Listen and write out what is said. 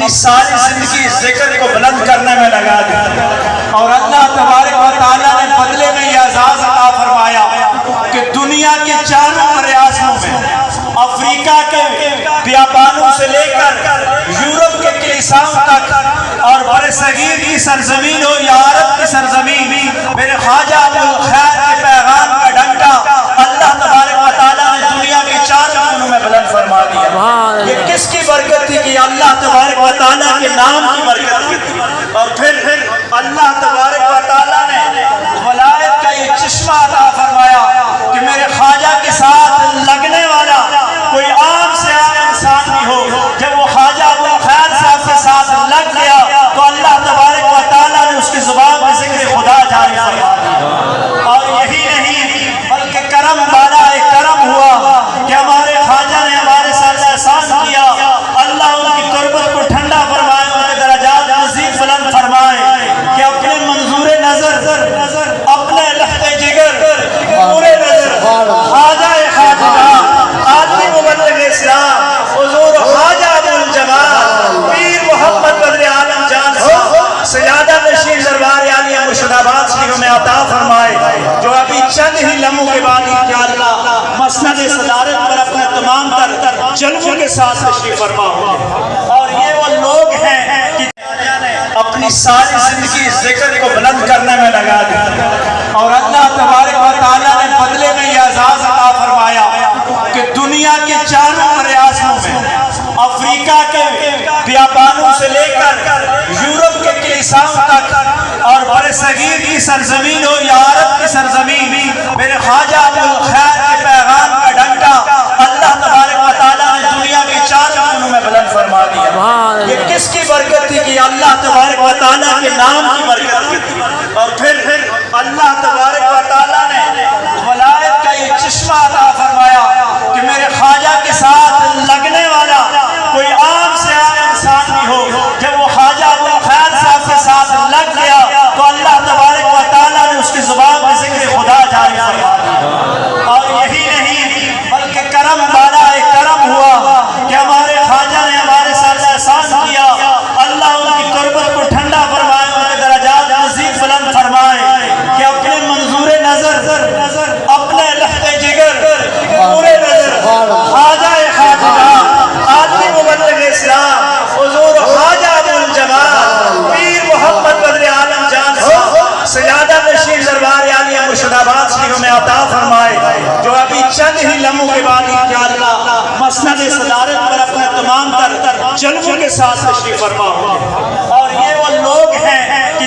اپنی ساری زندگی ذکر کو بلند کرنے میں لگا دی، اور اللہ تبارک و تعالیٰ نے بدلے میں یہ اعزاز عطا فرمایا کہ دنیا کے چاروں ریاستوں میں، افریقہ کے بیابانوں سے لے کر یورپ کے کلیساؤں تک، اور برصغیر کی سرزمین ہو یا عرب کی سرزمین، میرے خواجہ ابوالخیر کے پیغام کا ڈنکا اللہ تبارک و تعالیٰ نے دنیا کے چاروں کونوں میں بلند فرما دیا۔ یہ کس کی برکت تھی؟ کہ اللہ تبارک و تعالیٰ کے نام کی برکت تھی۔ اور پھر اللہ تبارک و تعالیٰ نے ولایت کا یہ چشمہ عطا فرمایا کہ میرے خواجہ کے ساتھ لگنے والا کوئی عام سے عام انسان بھی ہو، جب وہ خواجہ ابوالخیر صاحب کے ساتھ لگ گیا تو اللہ تبارک و تعالیٰ نے اس کی زبان میں ذکر خدا جاری فرما دیا۔ اور یہی نہیں بلکہ کرم والا ایک کرم ہوا کہ ہمارے خواجہ نے ہمارے ساتھ احسان کیا، اللہ ان کی تربت کو ٹھنڈا فرمائے، ان کے درجات مزید بلند فرمائے کہ اپنے منظور نظر، اپنے لخت جگر، پورے نظر خواجہ عالمی مبلغ اسلام حضور خواجہ ابوالجمال پیر محمد بدر عالم جان صاحب سیادہ نشین دربار عالیہ مرشد آباد شریف میں عطا فرمائے، جو ابھی چند ہی لمحوں کے بعد انشاءاللہ مسند صدارت پر اپنے تمام تر جلووں کے ساتھ تشریف فرما ہوں۔ اور یہ وہ لوگ ہیں کہ اپنی ساری زندگی ذکر کو بلند کرنے میں لگا دی، اور اللہ تبارک و تعالیٰ نے بدلے میں یہ اعزاز عطا فرمایا کہ دنیا کے چاروں ریاستوں میں، افریقہ کے بیابانوں سے لے کر یورپ کے کلیساؤں تک، اور برصغیر کی سرزمین ہو یا عرب کی سرزمین، میرے خواجہ ابوالخیر کے پیغام کا ڈنکا اللہ تبارک و تعالیٰ نے دنیا کے چاروں کونوں میں بلند فرما دیا۔ یہ کس کی برکت تھی؟ کہ اللہ تبارک و تعالیٰ کے نام کی برکت تھی۔ اور پھر اللہ تبارک و تعالیٰ نے ولایت کا یہ چشمہ عطا فرمایا کہ میرے خواجہ کے ساتھ لگنے والا کوئی عام سے عام انسان بھی ہو، جب وہ خواجہ ابوالخیر صاحب کے ساتھ لگ گیا تو اللہ تبارک و تعالیٰ نے اس کی زبان میں ذکر خدا جاری فرما دیا۔ اور یہی نہیں بلکہ کرم والا ایک کرم ہوا کہ ہمارے خواجہ نے ہمارے ساتھ احسان کیا، اللہ ان کی تربت کو ٹھنڈا فرمائے، ان کے درجات مزید بلند فرمائے کہ اپنے منظور نظر، اپنے لخت جگر، پورے نظر خواجہ عالمی مبلغ اسلام حضور خواجہ ابوالجمال پیر محمد بدر عالم جان صاحب سیادہ نشین دربار عالیہ مرشد آباد شریف میں عطا فرمائے، جو ابھی چند ہی لمحوں کے بعد انشاءاللہ مسند صدارت پر اپنے تمام تر جلووں کے ساتھ تشریف فرما ہوں۔ اور یہ وہ لوگ ہیں کہ